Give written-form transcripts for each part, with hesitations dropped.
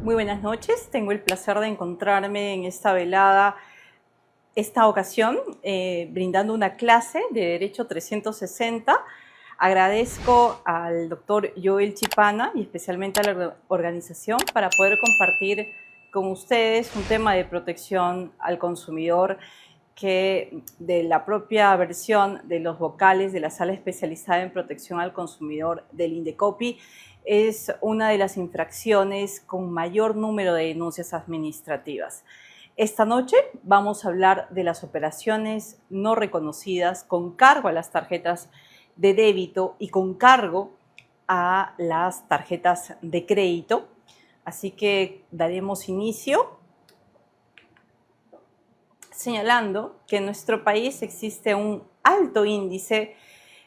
Muy buenas noches, tengo el placer de encontrarme en esta velada, esta ocasión, brindando una clase de Derecho 360. Agradezco al doctor Joel Chipana y especialmente a la organización para poder compartir con ustedes un tema de protección al consumidor que de la propia versión de los vocales de la Sala Especializada en Protección al Consumidor del Indecopi es una de las infracciones con mayor número de denuncias administrativas. Esta noche vamos a hablar de las operaciones no reconocidas con cargo a las tarjetas de débito y con cargo a las tarjetas de crédito. Así que daremos inicio señalando que en nuestro país existe un alto índice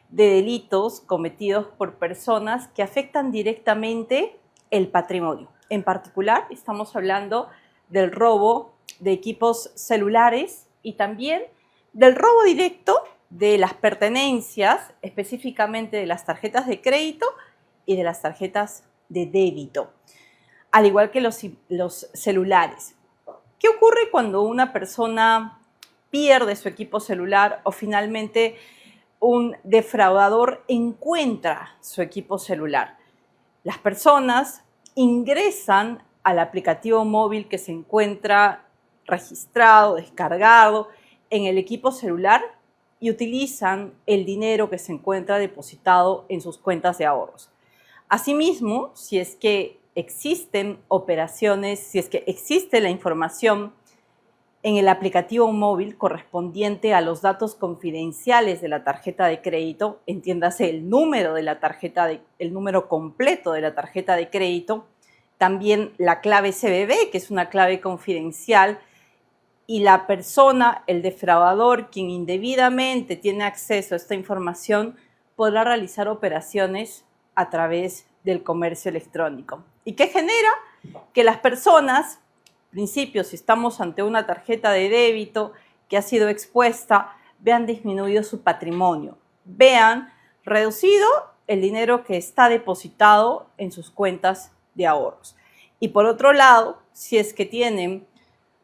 de delitos cometidos por personas que afectan directamente el patrimonio. En particular, estamos hablando del robo de equipos celulares y también del robo directo de las pertenencias, específicamente de las tarjetas de crédito y de las tarjetas de débito, al igual que los celulares. ¿Qué ocurre cuando una persona pierde su equipo celular o finalmente un defraudador encuentra su equipo celular? Las personas ingresan al aplicativo móvil que se encuentra registrado, descargado en el equipo celular y utilizan el dinero que se encuentra depositado en sus cuentas de ahorros. Asimismo, si es que existen operaciones, si es que existe la información en el aplicativo móvil correspondiente a los datos confidenciales de la tarjeta de crédito, entiéndase el número de la tarjeta, el número completo de la tarjeta de crédito, también la clave CBV, que es una clave confidencial, y la persona, el defraudador, quien indebidamente tiene acceso a esta información, podrá realizar operaciones a través del comercio electrónico. ¿Y qué genera? Que las personas, en principio, si estamos ante una tarjeta de débito que ha sido expuesta, vean disminuido su patrimonio, vean reducido el dinero que está depositado en sus cuentas de ahorros. Y por otro lado, si es que tienen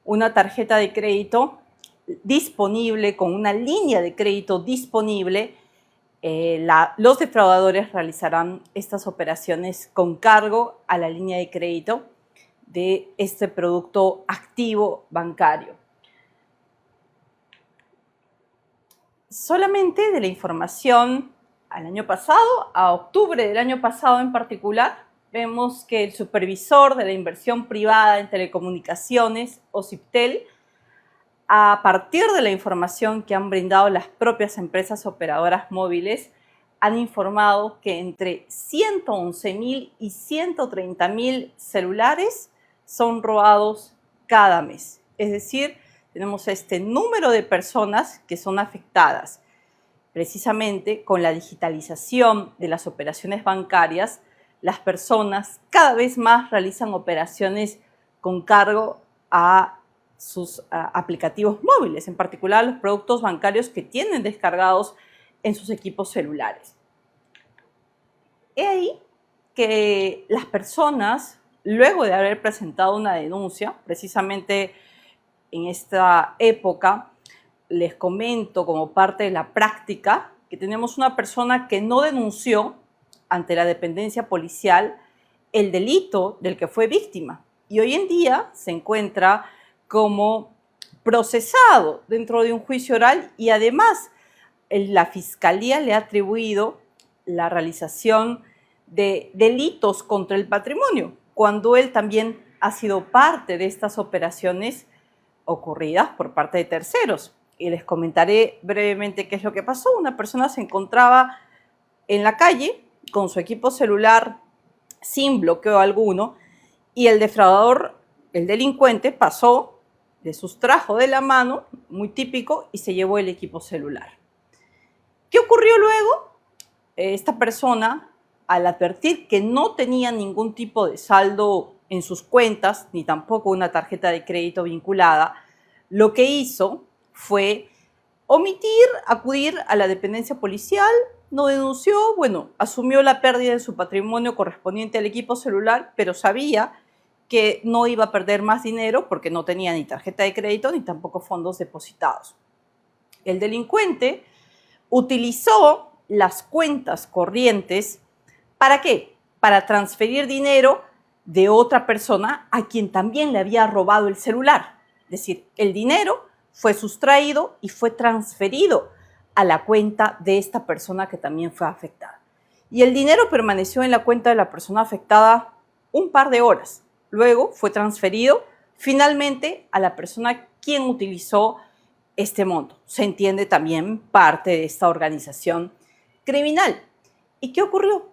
una tarjeta de crédito disponible, con una línea de crédito disponible, los defraudadores realizarán estas operaciones con cargo a la línea de crédito de este producto activo bancario. Solamente de la información al año pasado, a octubre del año pasado en particular, vemos que el supervisor de la inversión privada en telecomunicaciones, OCIPTEL, a partir de la información que han brindado las propias empresas operadoras móviles, han informado que entre 111.000 y 130.000 celulares son robados cada mes. Es decir, tenemos este número de personas que son afectadas. Precisamente con la digitalización de las operaciones bancarias, las personas cada vez más realizan operaciones con cargo a sus aplicativos móviles, en particular los productos bancarios que tienen descargados en sus equipos celulares. He ahí que las personas, luego de haber presentado una denuncia, precisamente en esta época, les comento como parte de la práctica que tenemos una persona que no denunció ante la dependencia policial el delito del que fue víctima y hoy en día se encuentra como procesado dentro de un juicio oral y además la Fiscalía le ha atribuido la realización de delitos contra el patrimonio, cuando él también ha sido parte de estas operaciones ocurridas por parte de terceros. Y les comentaré brevemente qué es lo que pasó. Una persona se encontraba en la calle con su equipo celular sin bloqueo alguno y el defraudador, el delincuente, pasó, le sustrajo de la mano, muy típico, y se llevó el equipo celular. ¿Qué ocurrió luego? Esta persona, al advertir que no tenía ningún tipo de saldo en sus cuentas, ni tampoco una tarjeta de crédito vinculada, lo que hizo fue omitir, acudir a la dependencia policial, no denunció, bueno, asumió la pérdida de su patrimonio correspondiente al equipo celular, pero sabía que no iba a perder más dinero porque no tenía ni tarjeta de crédito ni tampoco fondos depositados. El delincuente utilizó las cuentas corrientes, ¿para qué? Para transferir dinero de otra persona a quien también le había robado el celular. Es decir, el dinero fue sustraído y fue transferido a la cuenta de esta persona que también fue afectada. Y el dinero permaneció en la cuenta de la persona afectada un par de horas. Luego fue transferido finalmente a la persona quien utilizó este monto. Se entiende también parte de esta organización criminal. ¿Y qué ocurrió?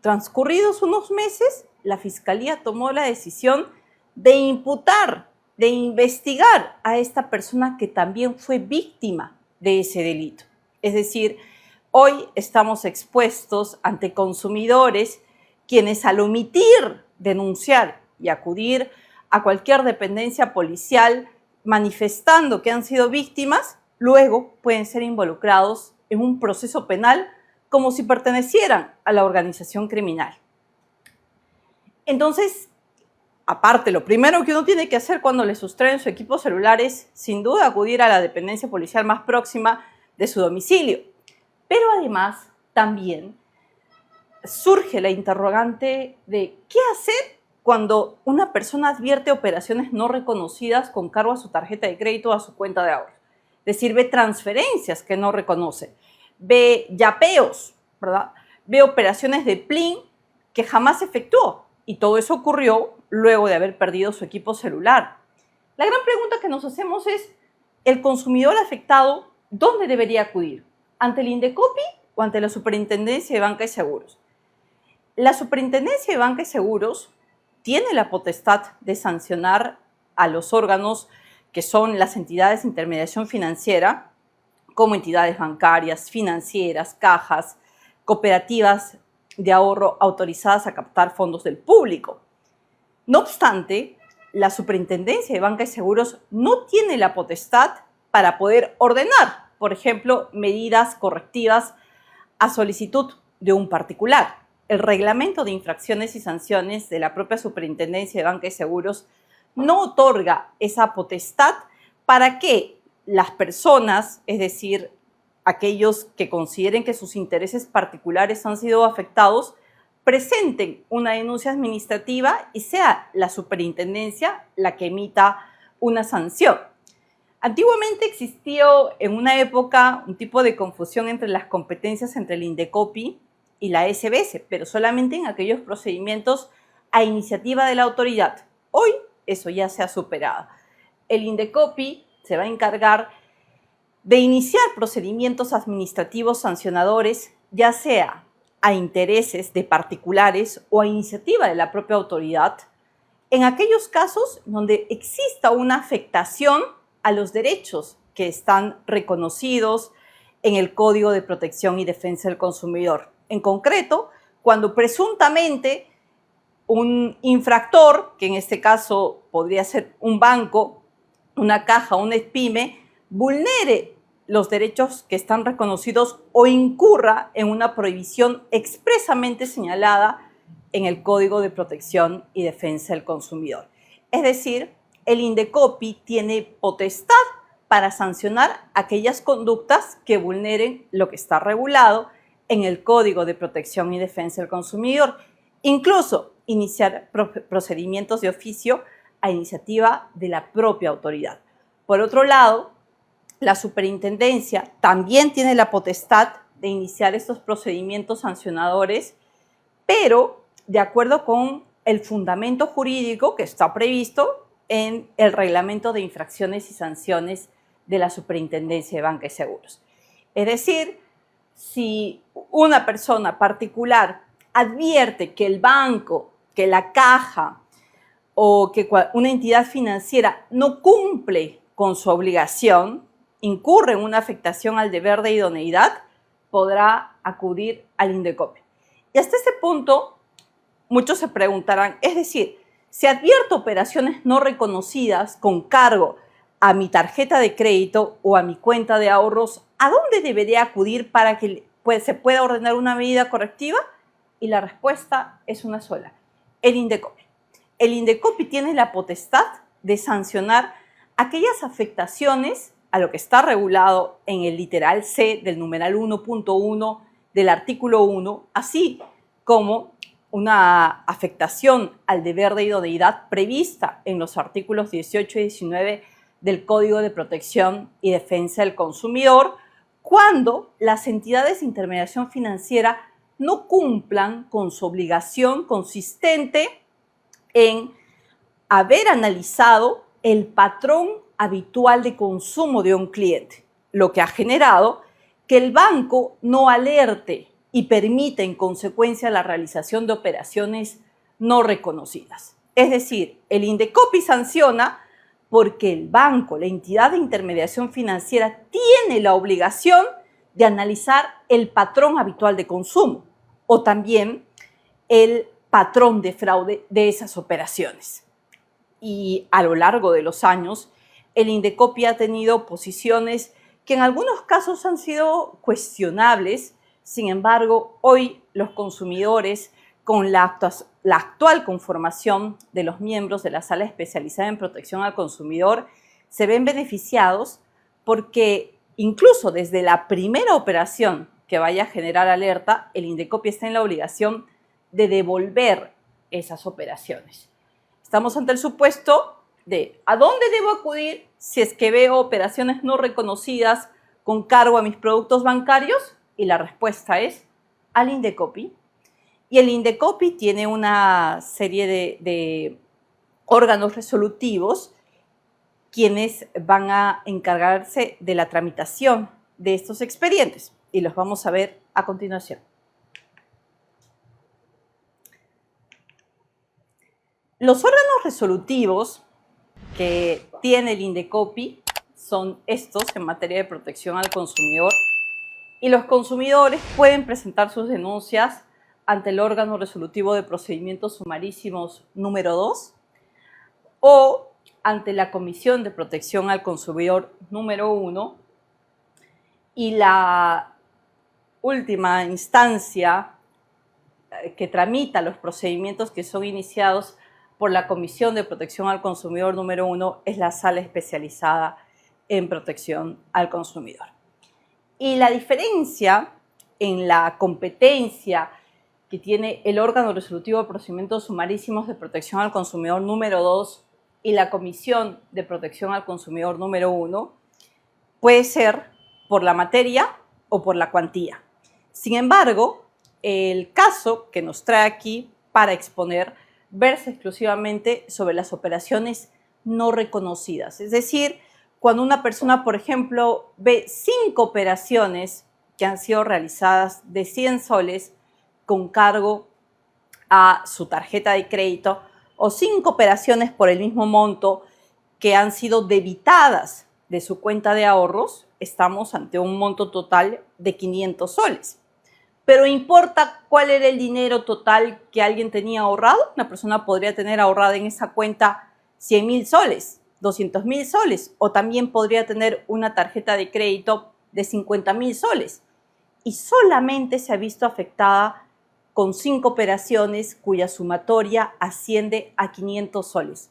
Transcurridos unos meses, la Fiscalía tomó la decisión de imputar, de investigar a esta persona que también fue víctima de ese delito. Es decir, hoy estamos expuestos ante consumidores quienes al omitir denunciar y acudir a cualquier dependencia policial manifestando que han sido víctimas, luego pueden ser involucrados en un proceso penal como si pertenecieran a la organización criminal. Entonces, aparte, lo primero que uno tiene que hacer cuando le sustraen su equipo celular es, sin duda, acudir a la dependencia policial más próxima de su domicilio. Pero además, también surge la interrogante de qué hacer cuando una persona advierte operaciones no reconocidas con cargo a su tarjeta de crédito o a su cuenta de ahorro. Es decir, ve transferencias que no reconoce, ve yapeos, ¿verdad? Ve operaciones de PLIN que jamás efectuó. Y todo eso ocurrió luego de haber perdido su equipo celular. La gran pregunta que nos hacemos es, ¿el consumidor afectado dónde debería acudir? ¿Ante el Indecopi o ante la Superintendencia de Banca y Seguros? La Superintendencia de Banca y Seguros tiene la potestad de sancionar a los órganos que son las entidades de intermediación financiera, como entidades bancarias, financieras, cajas, cooperativas de ahorro autorizadas a captar fondos del público. No obstante, la Superintendencia de Banca y Seguros no tiene la potestad para poder ordenar, por ejemplo, medidas correctivas a solicitud de un particular. El reglamento de infracciones y sanciones de la propia Superintendencia de Banca y Seguros no otorga esa potestad para que las personas, es decir, aquellos que consideren que sus intereses particulares han sido afectados, presenten una denuncia administrativa y sea la superintendencia la que emita una sanción. Antiguamente existió en una época un tipo de confusión entre las competencias entre el Indecopi y la SBS, pero solamente en aquellos procedimientos a iniciativa de la autoridad. Hoy eso ya se ha superado. El Indecopi se va a encargar de iniciar procedimientos administrativos sancionadores, ya sea a intereses de particulares o a iniciativa de la propia autoridad, en aquellos casos donde exista una afectación a los derechos que están reconocidos en el Código de Protección y Defensa del Consumidor. En concreto, cuando presuntamente un infractor, que en este caso podría ser un banco, una caja, una pyme, vulnere los derechos que están reconocidos o incurra en una prohibición expresamente señalada en el Código de Protección y Defensa del Consumidor. Es decir, el Indecopi tiene potestad para sancionar aquellas conductas que vulneren lo que está regulado en el Código de Protección y Defensa del Consumidor. Incluso iniciar procedimientos de oficio a iniciativa de la propia autoridad. Por otro lado, la superintendencia también tiene la potestad de iniciar estos procedimientos sancionadores, pero de acuerdo con el fundamento jurídico que está previsto en el reglamento de infracciones y sanciones de la Superintendencia de Banca y Seguros. Es decir, si una persona particular advierte que el banco, que la caja o que una entidad financiera no cumple con su obligación, incurre en una afectación al deber de idoneidad, podrá acudir al Indecopi. Y hasta este punto, muchos se preguntarán, es decir, si advierto operaciones no reconocidas con cargo a mi tarjeta de crédito o a mi cuenta de ahorros, ¿a dónde debería acudir para que se pueda ordenar una medida correctiva? Y la respuesta es una sola, el Indecopi. el INDECOPI tiene la potestad de sancionar aquellas afectaciones a lo que está regulado en el literal C del numeral 1.1 del artículo 1, así como una afectación al deber de idoneidad prevista en los artículos 18 y 19 del Código de Protección y Defensa del Consumidor, cuando las entidades de intermediación financiera no cumplan con su obligación consistente en haber analizado el patrón habitual de consumo de un cliente, lo que ha generado que el banco no alerte y permita en consecuencia la realización de operaciones no reconocidas. Es decir, el INDECOPI sanciona porque el banco, la entidad de intermediación financiera, tiene la obligación de analizar el patrón habitual de consumo o también el patrón de fraude de esas operaciones. Y a lo largo de los años, el INDECOPI ha tenido posiciones que en algunos casos han sido cuestionables. Sin embargo, hoy los consumidores, con la actual conformación de los miembros de la Sala Especializada en Protección al Consumidor, se ven beneficiados porque incluso desde la primera operación que vaya a generar alerta, el INDECOPI está en la obligación de devolver esas operaciones. Estamos ante el supuesto de ¿a dónde debo acudir si es que veo operaciones no reconocidas con cargo a mis productos bancarios? Y la respuesta es al INDECOPI. Y el INDECOPI tiene una serie de órganos resolutivos quienes van a encargarse de la tramitación de estos expedientes. Y los vamos a ver a continuación. Los órganos resolutivos que tiene el INDECOPI son estos en materia de protección al consumidor y los consumidores pueden presentar sus denuncias ante el órgano resolutivo de procedimientos sumarísimos número 2 o ante la Comisión de Protección al Consumidor número 1 y la última instancia que tramita los procedimientos que son iniciados por la Comisión de Protección al Consumidor número 1 es la Sala Especializada en Protección al Consumidor. Y la diferencia en la competencia que tiene el órgano resolutivo de procedimientos sumarísimos de protección al consumidor número 2 y la Comisión de Protección al Consumidor número 1 puede ser por la materia o por la cuantía. Sin embargo, el caso que nos trae aquí para exponer versa exclusivamente sobre las operaciones no reconocidas. Es decir, cuando una persona, por ejemplo, ve 5 operaciones que han sido realizadas de 100 soles con cargo a su tarjeta de crédito o 5 operaciones por el mismo monto que han sido debitadas de su cuenta de ahorros, estamos ante un monto total de 500 soles. Pero importa cuál era el dinero total que alguien tenía ahorrado. Una persona podría tener ahorrada en esa cuenta 100.000 soles, 200.000 soles, o también podría tener una tarjeta de crédito de 50.000 soles. Y solamente se ha visto afectada con 5 operaciones cuya sumatoria asciende a 500 soles.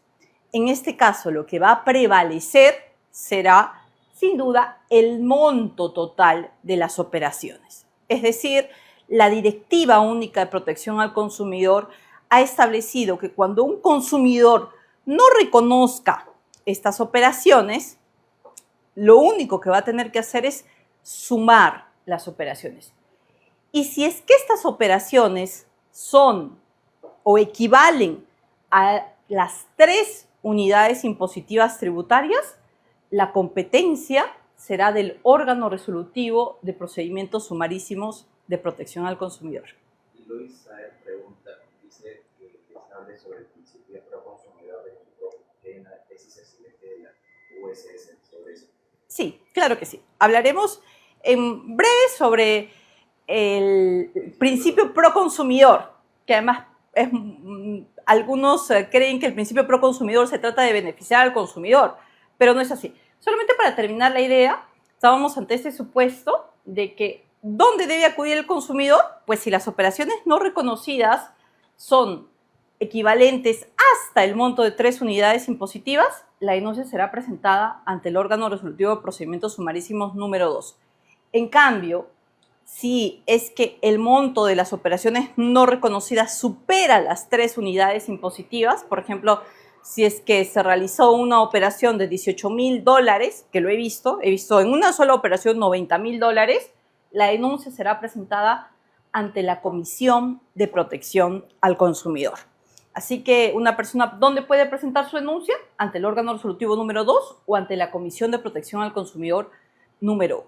En este caso, lo que va a prevalecer será, sin duda, el monto total de las operaciones. Es decir, la Directiva Única de Protección al Consumidor ha establecido que cuando un consumidor no reconozca estas operaciones, lo único que va a tener que hacer es sumar las operaciones. Y si es que estas operaciones son o equivalen a las 3 unidades impositivas tributarias, la competencia será del órgano resolutivo de procedimientos sumarísimos de protección al consumidor. Luis Saer pregunta, dice que habla sobre el principio de proconsumidor de México, que hay una tesis excelente de la USS sobre eso. Sí, claro que sí. Hablaremos en breve sobre el principio proconsumidor, que además algunos creen que el principio proconsumidor se trata de beneficiar al consumidor, pero no es así. Solamente para terminar la idea, estábamos ante este supuesto de que ¿dónde debe acudir el consumidor? Pues si las operaciones no reconocidas son equivalentes hasta el monto de 3 unidades impositivas, la denuncia será presentada ante el órgano resolutivo de procedimientos sumarísimos número 2. En cambio, si es que el monto de las operaciones no reconocidas supera las 3 unidades impositivas, por ejemplo, si es que se realizó una operación de $18,000, que lo he visto en una sola operación $90,000, la denuncia será presentada ante la Comisión de Protección al Consumidor. Así que una persona, ¿dónde puede presentar su denuncia? Ante el órgano resolutivo número 2 o ante la Comisión de Protección al Consumidor número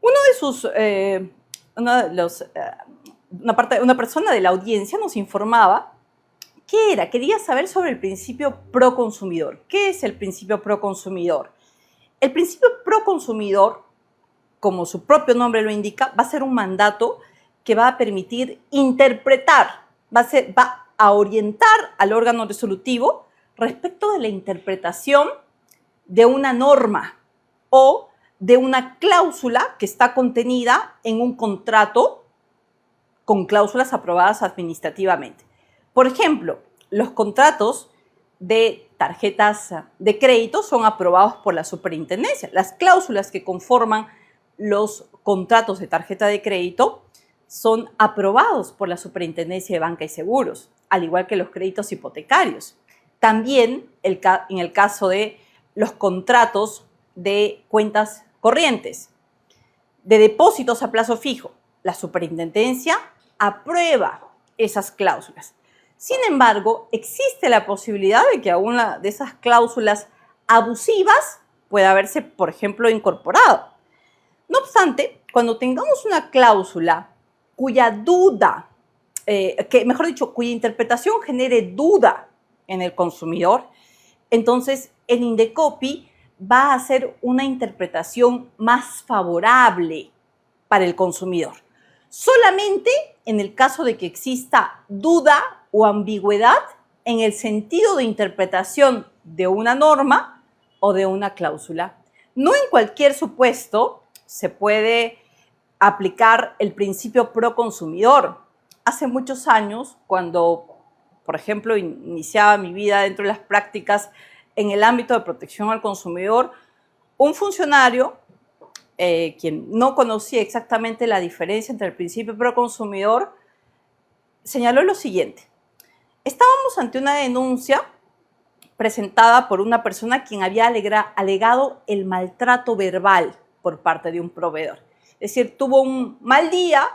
1. Una persona de la audiencia nos informaba quería saber sobre el principio pro consumidor. ¿Qué es el principio pro consumidor? El principio pro consumidor, como su propio nombre lo indica, va a ser un mandato que va a permitir interpretar, va a orientar al órgano resolutivo respecto de la interpretación de una norma o de una cláusula que está contenida en un contrato con cláusulas aprobadas administrativamente. Por ejemplo, los contratos de tarjetas de crédito son aprobados por la superintendencia. Las cláusulas que conforman los contratos de tarjeta de crédito son aprobados por la Superintendencia de Banca y Seguros, al igual que los créditos hipotecarios. También en el caso de los contratos de cuentas corrientes, de depósitos a plazo fijo, la Superintendencia aprueba esas cláusulas. Sin embargo, existe la posibilidad de que alguna de esas cláusulas abusivas pueda haberse, por ejemplo, incorporado. No obstante, cuando tengamos una cláusula cuya interpretación genere duda en el consumidor, entonces el Indecopi va a hacer una interpretación más favorable para el consumidor. Solamente en el caso de que exista duda o ambigüedad en el sentido de interpretación de una norma o de una cláusula. No en cualquier supuesto se puede aplicar el principio pro consumidor. Hace muchos años, cuando, por ejemplo, iniciaba mi vida dentro de las prácticas en el ámbito de protección al consumidor, un funcionario, quien no conocía exactamente la diferencia entre el principio pro consumidor, señaló lo siguiente: estábamos ante una denuncia presentada por una persona quien había alegado el maltrato verbal por parte de un proveedor. Es decir, tuvo un mal día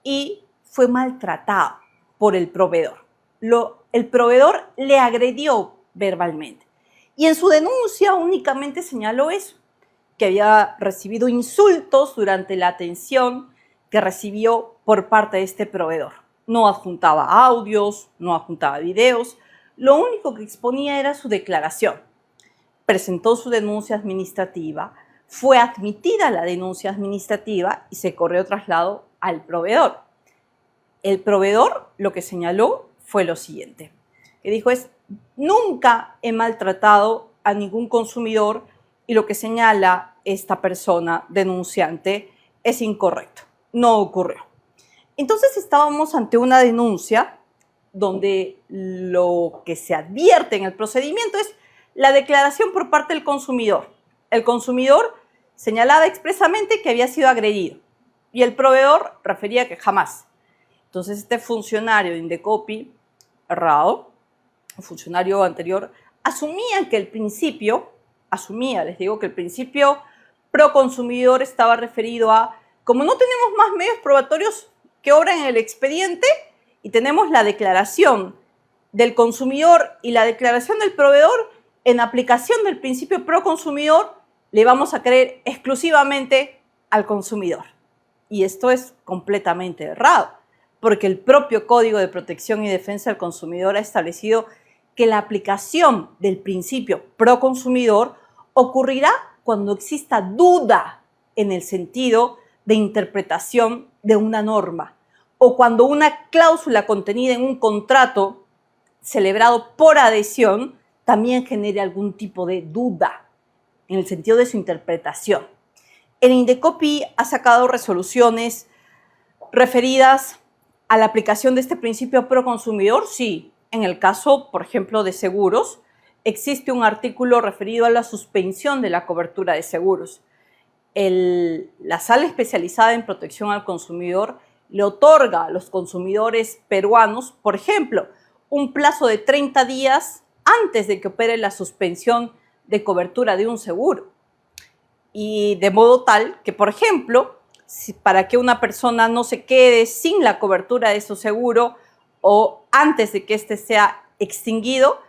y fue maltratado por el proveedor. El proveedor le agredió verbalmente. Y en su denuncia únicamente señaló eso, que había recibido insultos durante la atención que recibió por parte de este proveedor. No adjuntaba audios, no adjuntaba videos, lo único que exponía era su declaración. Presentó su denuncia administrativa, fue admitida la denuncia administrativa y se corrió traslado al proveedor. El proveedor lo que señaló fue lo siguiente, que dijo nunca he maltratado a ningún consumidor y lo que señala esta persona denunciante es incorrecto, no ocurrió. Entonces estábamos ante una denuncia donde lo que se advierte en el procedimiento es la declaración por parte del consumidor. El consumidor señalaba expresamente que había sido agredido y el proveedor refería que jamás. Entonces este funcionario de Indecopi, errado, un funcionario anterior, asumía que el principio pro consumidor estaba referido a, como no tenemos más medios probatorios que obran en el expediente y tenemos la declaración del consumidor y la declaración del proveedor, en aplicación del principio pro consumidor, le vamos a creer exclusivamente al consumidor. Y esto es completamente errado, porque el propio Código de Protección y Defensa del Consumidor ha establecido que la aplicación del principio pro consumidor ocurrirá cuando exista duda en el sentido de interpretación de una norma o cuando una cláusula contenida en un contrato celebrado por adhesión también genere algún tipo de duda en el sentido de su interpretación. El Indecopi ha sacado resoluciones referidas a la aplicación de este principio pro consumidor, sí, En el caso, por ejemplo, de seguros, existe un artículo referido a la suspensión de la cobertura de seguros. La sala especializada en protección al consumidor le otorga a los consumidores peruanos, por ejemplo, un plazo de 30 días antes de que opere la suspensión de cobertura de un seguro. Y de modo tal que, por ejemplo, para que una persona no se quede sin la cobertura de su seguro o antes de que éste sea extinguido,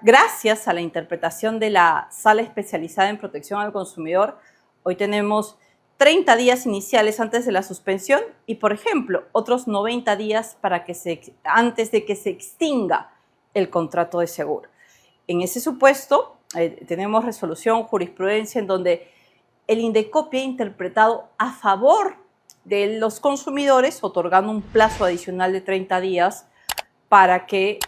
gracias a la interpretación de la Sala Especializada en Protección al Consumidor, hoy tenemos 30 días iniciales antes de la suspensión y, por ejemplo, otros 90 días antes de que se extinga el contrato de seguro. En ese supuesto, tenemos resolución, jurisprudencia en donde el INDECOPI ha interpretado a favor de los consumidores, otorgando un plazo adicional de 30 días para que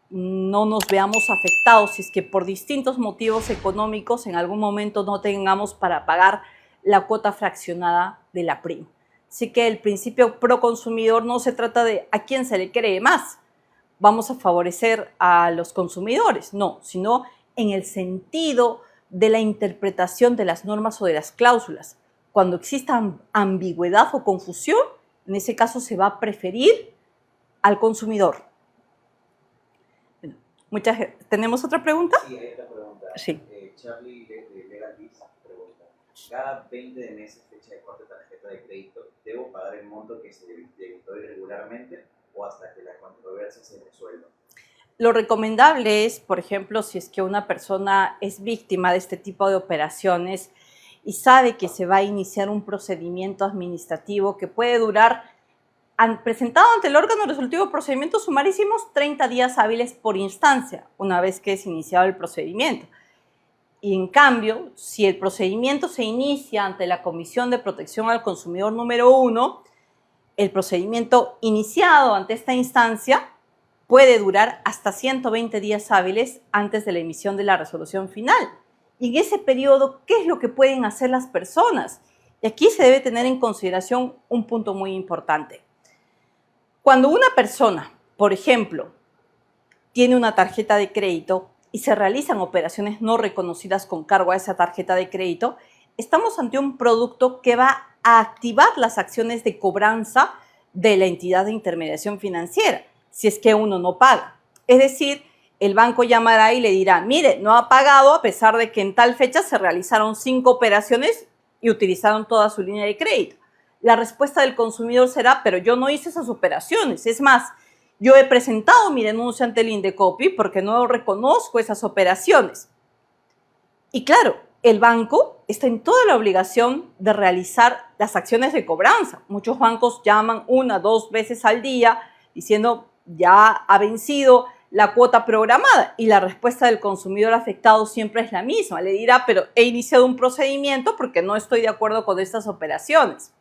no nos veamos afectados si es que por distintos motivos económicos en algún momento no tengamos para pagar la cuota fraccionada de la prima. Así que el principio pro consumidor no se trata de a quién se le cree más, vamos a favorecer a los consumidores, no, sino en el sentido de la interpretación de las normas o de las cláusulas. Cuando exista ambigüedad o confusión, en ese caso se va a preferir al consumidor. ¿Tenemos otra pregunta? Sí, hay otra pregunta. Sí. Charlie de Legalis pregunta: cada 20 de mes, fecha de corte de tarjeta de crédito, ¿debo pagar el monto que se debitó irregularmente o hasta que la controversia se resuelva? Lo recomendable es, por ejemplo, si es que una persona es víctima de este tipo de operaciones y sabe que se va a iniciar un procedimiento administrativo que puede durar, presentado ante el órgano resolutivo de procedimientos sumarísimos, 30 días hábiles por instancia, una vez que es iniciado el procedimiento. Y en cambio, si el procedimiento se inicia ante la Comisión de Protección al Consumidor número 1, el procedimiento iniciado ante esta instancia puede durar hasta 120 días hábiles antes de la emisión de la resolución final. Y en ese periodo, ¿qué es lo que pueden hacer las personas? Y aquí se debe tener en consideración un punto muy importante. Cuando una persona, por ejemplo, tiene una tarjeta de crédito y se realizan operaciones no reconocidas con cargo a esa tarjeta de crédito, estamos ante un producto que va a activar las acciones de cobranza de la entidad de intermediación financiera, si es que uno no paga. Es decir, el banco llamará y le dirá, mire, no ha pagado a pesar de que en tal fecha se realizaron 5 operaciones y utilizaron toda su línea de crédito. La respuesta del consumidor será, pero yo no hice esas operaciones. Es más, yo he presentado mi denuncia ante el INDECOPI porque no reconozco esas operaciones. Y claro, el banco está en toda la obligación de realizar las acciones de cobranza. Muchos bancos llaman 1 o 2 veces al día diciendo ya ha vencido la cuota programada y la respuesta del consumidor afectado siempre es la misma. Le dirá, pero he iniciado un procedimiento porque no estoy de acuerdo con estas operaciones.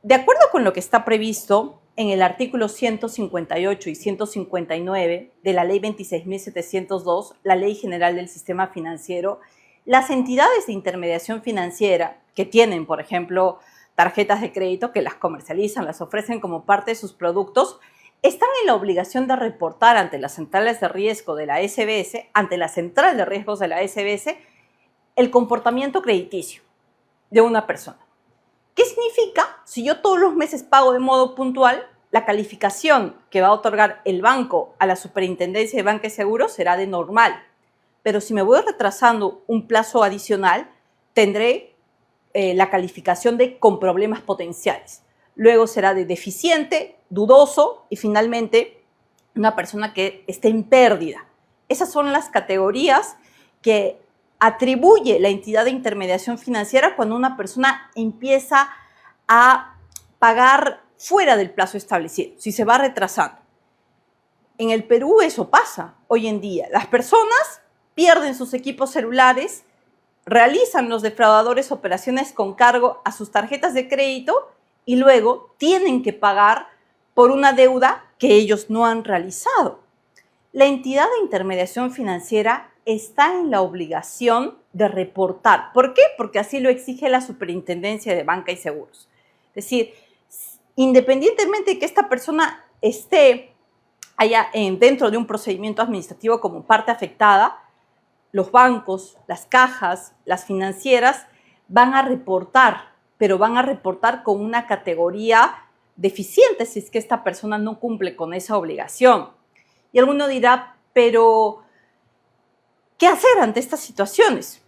De acuerdo con lo que está previsto en el artículo 158 y 159 de la Ley 26.702, la Ley General del Sistema Financiero, las entidades de intermediación financiera que tienen, por ejemplo, tarjetas de crédito, que las comercializan, las ofrecen como parte de sus productos, están en la obligación de reportar ante las centrales de riesgo de la SBS, ante la central de riesgos de la SBS, el comportamiento crediticio de una persona. ¿Qué significa? Si yo todos los meses pago de modo puntual, la calificación que va a otorgar el banco a la Superintendencia de Banca y Seguros será de normal. Pero si me voy retrasando un plazo adicional, tendré la calificación de con problemas potenciales. Luego será de deficiente, dudoso y finalmente una persona que esté en pérdida. Esas son las categorías que atribuye la entidad de intermediación financiera cuando una persona empieza a pagar fuera del plazo establecido, si se va retrasando. En el Perú eso pasa hoy en día. Las personas pierden sus equipos celulares, realizan los defraudadores operaciones con cargo a sus tarjetas de crédito y luego tienen que pagar por una deuda que ellos no han realizado. La entidad de intermediación financiera está en la obligación de reportar. ¿Por qué? Porque así lo exige la Superintendencia de Banca y Seguros. Es decir, independientemente de que esta persona esté dentro de un procedimiento administrativo como parte afectada, los bancos, las cajas, las financieras van a reportar, pero van a reportar con una categoría deficiente si es que esta persona no cumple con esa obligación. Y alguno dirá, pero ¿qué hacer ante estas situaciones?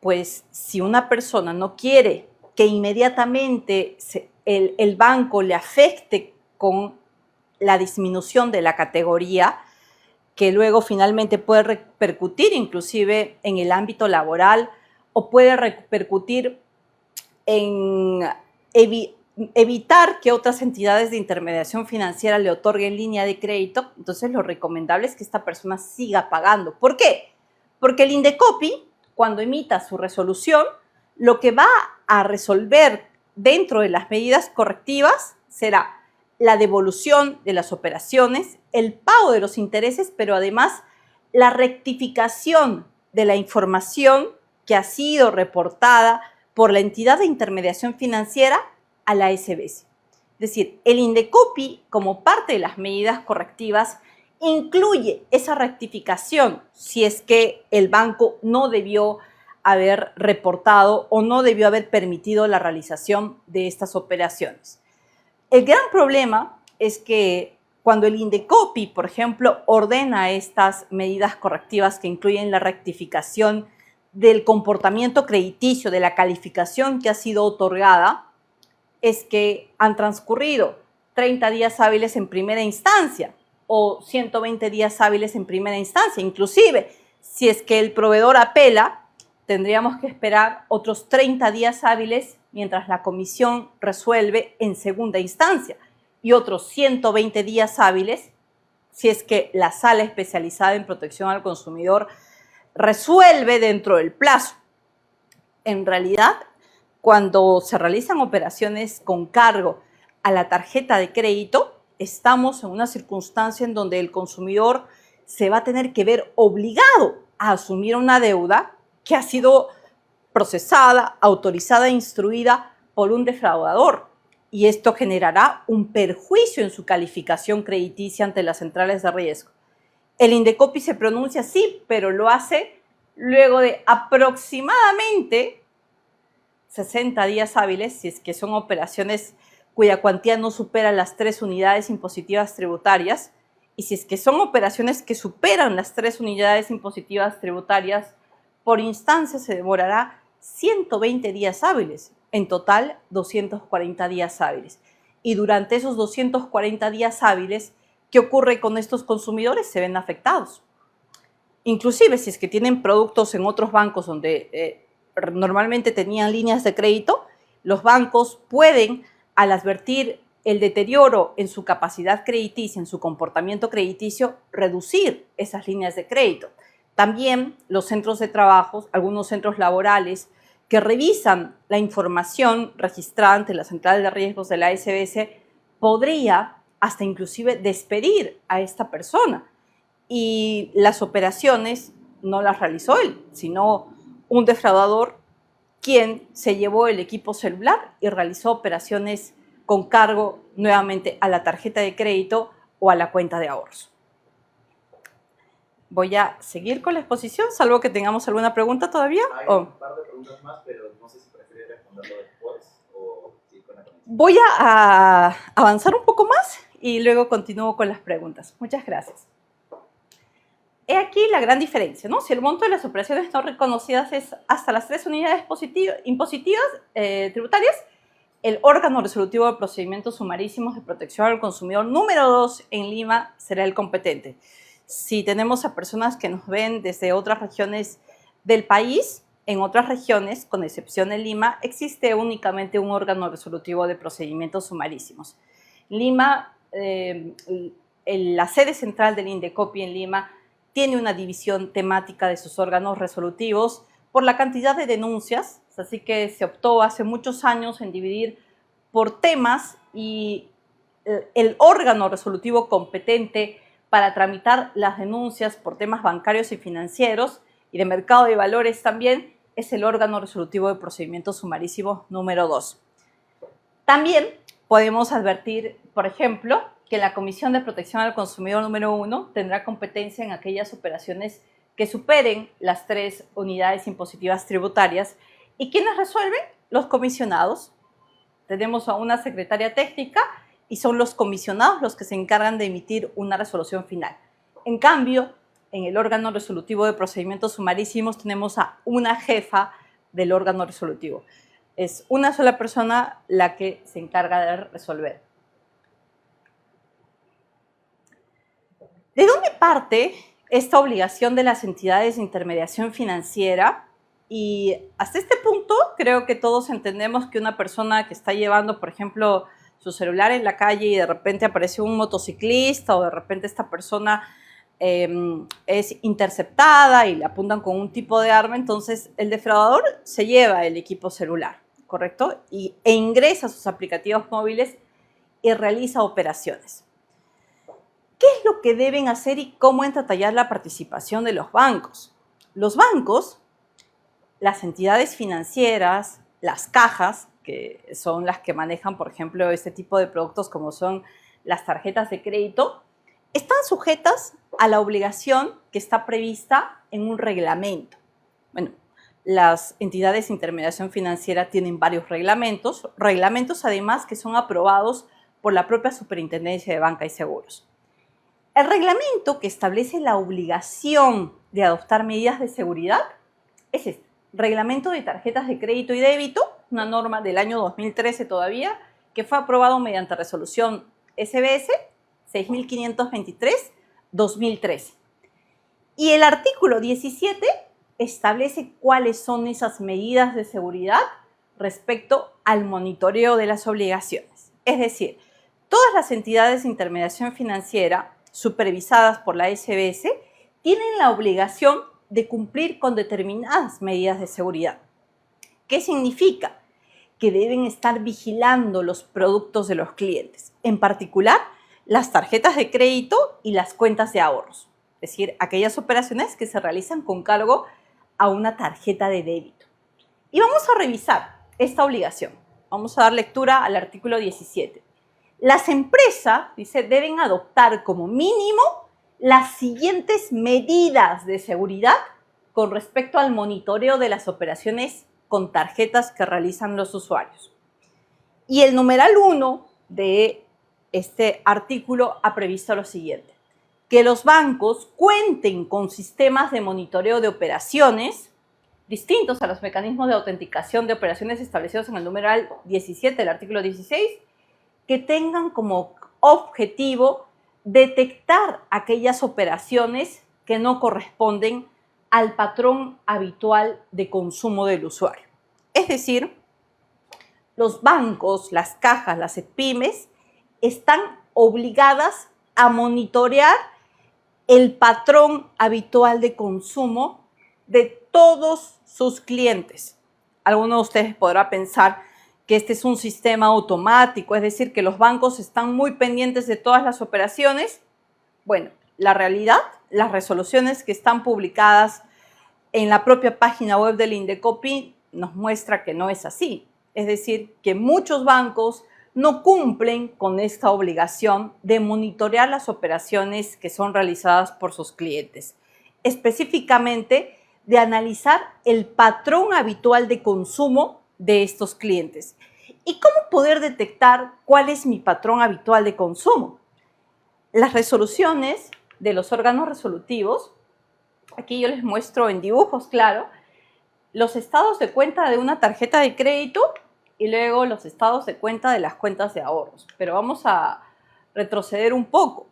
Pues si una persona no quiere que inmediatamente el banco le afecte con la disminución de la categoría, que luego finalmente puede repercutir inclusive en el ámbito laboral o puede repercutir en evitar que otras entidades de intermediación financiera le otorguen línea de crédito, entonces lo recomendable es que esta persona siga pagando. ¿Por qué? Porque el Indecopi, cuando emita su resolución, lo que va a resolver dentro de las medidas correctivas será la devolución de las operaciones, el pago de los intereses, pero además la rectificación de la información que ha sido reportada por la entidad de intermediación financiera a la SBS. Es decir, el Indecopi, como parte de las medidas correctivas, incluye esa rectificación si es que el banco no debió haber reportado o no debió haber permitido la realización de estas operaciones. El gran problema es que cuando el Indecopi, por ejemplo, ordena estas medidas correctivas que incluyen la rectificación del comportamiento crediticio, de la calificación que ha sido otorgada, es que han transcurrido 30 días hábiles en primera instancia o 120 días hábiles en primera instancia. Inclusive, si es que el proveedor apela, tendríamos que esperar otros 30 días hábiles mientras la comisión resuelve en segunda instancia y otros 120 días hábiles si es que la sala especializada en protección al consumidor resuelve dentro del plazo. En realidad, cuando se realizan operaciones con cargo a la tarjeta de crédito, estamos en una circunstancia en donde el consumidor se va a tener que ver obligado a asumir una deuda que ha sido procesada, autorizada e instruida por un defraudador. Y esto generará un perjuicio en su calificación crediticia ante las centrales de riesgo. El Indecopi se pronuncia sí, pero lo hace luego de aproximadamente 60 días hábiles, si es que son operaciones cuya cuantía no supera las 3 unidades impositivas tributarias, y si es que son operaciones que superan las 3 unidades impositivas tributarias, por instancia se demorará 120 días hábiles, en total 240 días hábiles. Y durante esos 240 días hábiles, ¿qué ocurre con estos consumidores? Se ven afectados. Inclusive si es que tienen productos en otros bancos donde normalmente tenían líneas de crédito, los bancos pueden, al advertir el deterioro en su capacidad crediticia, en su comportamiento crediticio, reducir esas líneas de crédito. También los centros de trabajo, algunos centros laborales que revisan la información registrada ante la central de riesgos de la SBS, podría hasta inclusive despedir a esta persona. Y las operaciones no las realizó él, sino un defraudador quien se llevó el equipo celular y realizó operaciones con cargo nuevamente a la tarjeta de crédito o a la cuenta de ahorros. Voy a seguir con la exposición, salvo que tengamos alguna pregunta todavía. Hay un par de preguntas más, pero no sé si prefieres responderlo después o seguir con la conexión. Voy a avanzar un poco más y luego continúo con las preguntas. Muchas gracias. He aquí la gran diferencia, ¿no? Si el monto de las operaciones no reconocidas es hasta las 3 unidades impositivas tributarias, el órgano resolutivo de procedimientos sumarísimos de protección al consumidor número 2 en Lima será el competente. Si tenemos a personas que nos ven desde otras regiones del país, en otras regiones, con excepción de Lima, existe únicamente un órgano resolutivo de procedimientos sumarísimos. Lima, la sede central del Indecopi en Lima, tiene una división temática de sus órganos resolutivos por la cantidad de denuncias, así que se optó hace muchos años en dividir por temas y el órgano resolutivo competente para tramitar las denuncias por temas bancarios y financieros y de mercado de valores también es el órgano resolutivo de procedimientos sumarísimos número 2. También podemos advertir, por ejemplo, que la Comisión de Protección al Consumidor número 1 tendrá competencia en aquellas operaciones que superen las 3 unidades impositivas tributarias. ¿Y quiénes resuelven? Los comisionados. Tenemos a una secretaria técnica y son los comisionados los que se encargan de emitir una resolución final. En cambio, en el órgano resolutivo de procedimientos sumarísimos tenemos a una jefa del órgano resolutivo. Es una sola persona la que se encarga de resolver. ¿De dónde parte esta obligación de las entidades de intermediación financiera? Y hasta este punto creo que todos entendemos que una persona que está llevando, por ejemplo, su celular en la calle y de repente aparece un motociclista o de repente esta persona es interceptada y le apuntan con un tipo de arma, entonces el defraudador se lleva el equipo celular, ¿correcto? E ingresa sus aplicativos móviles y realiza operaciones. ¿Qué es lo que deben hacer y cómo entratallar la participación de los bancos? Los bancos, las entidades financieras, las cajas, que son las que manejan, por ejemplo, este tipo de productos como son las tarjetas de crédito, están sujetas a la obligación que está prevista en un reglamento. Bueno, las entidades de intermediación financiera tienen varios reglamentos además que son aprobados por la propia Superintendencia de Banca y Seguros. El reglamento que establece la obligación de adoptar medidas de seguridad es este, Reglamento de Tarjetas de Crédito y Débito, una norma del año 2013 todavía, que fue aprobado mediante resolución SBS 6523-2013. Y el artículo 17 establece cuáles son esas medidas de seguridad respecto al monitoreo de las obligaciones. Es decir, todas las entidades de intermediación financiera supervisadas por la SBS tienen la obligación de cumplir con determinadas medidas de seguridad. ¿Qué significa? Que deben estar vigilando los productos de los clientes, en particular las tarjetas de crédito y las cuentas de ahorros, es decir, aquellas operaciones que se realizan con cargo a una tarjeta de débito. Y vamos a revisar esta obligación. Vamos a dar lectura al artículo 17. Las empresas, dice, deben adoptar como mínimo las siguientes medidas de seguridad con respecto al monitoreo de las operaciones con tarjetas que realizan los usuarios. Y el numeral 1 de este artículo ha previsto lo siguiente: que los bancos cuenten con sistemas de monitoreo de operaciones distintos a los mecanismos de autenticación de operaciones establecidos en el numeral 17 del artículo 16, que tengan como objetivo detectar aquellas operaciones que no corresponden al patrón habitual de consumo del usuario. Es decir, los bancos, las cajas, las pymes están obligadas a monitorear el patrón habitual de consumo de todos sus clientes. Alguno de ustedes podrá pensar que este es un sistema automático, es decir, que los bancos están muy pendientes de todas las operaciones. Bueno, la realidad, las resoluciones que están publicadas en la propia página web del Indecopi nos muestra que no es así. Es decir, que muchos bancos no cumplen con esta obligación de monitorear las operaciones que son realizadas por sus clientes. Específicamente, de analizar el patrón habitual de consumo de estos clientes. ¿Y cómo poder detectar cuál es mi patrón habitual de consumo? Las resoluciones de los órganos resolutivos, aquí yo les muestro en dibujos, claro, los estados de cuenta de una tarjeta de crédito y luego los estados de cuenta de las cuentas de ahorros. Pero vamos a retroceder un poco.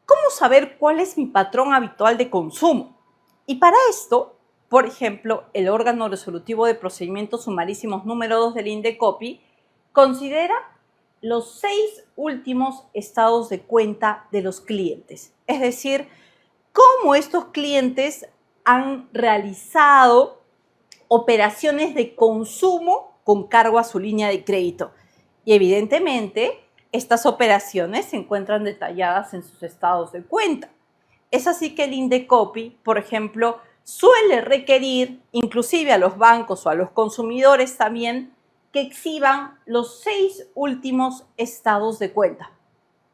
¿Cómo saber cuál es mi patrón habitual de consumo? Y para esto, por ejemplo, el órgano resolutivo de procedimientos sumarísimos número 2 del Indecopi considera los 6 últimos estados de cuenta de los clientes. Es decir, cómo estos clientes han realizado operaciones de consumo con cargo a su línea de crédito. Y evidentemente, estas operaciones se encuentran detalladas en sus estados de cuenta. Es así que el Indecopi, por ejemplo, suele requerir, inclusive a los bancos o a los consumidores también, que exhiban los 6 últimos estados de cuenta.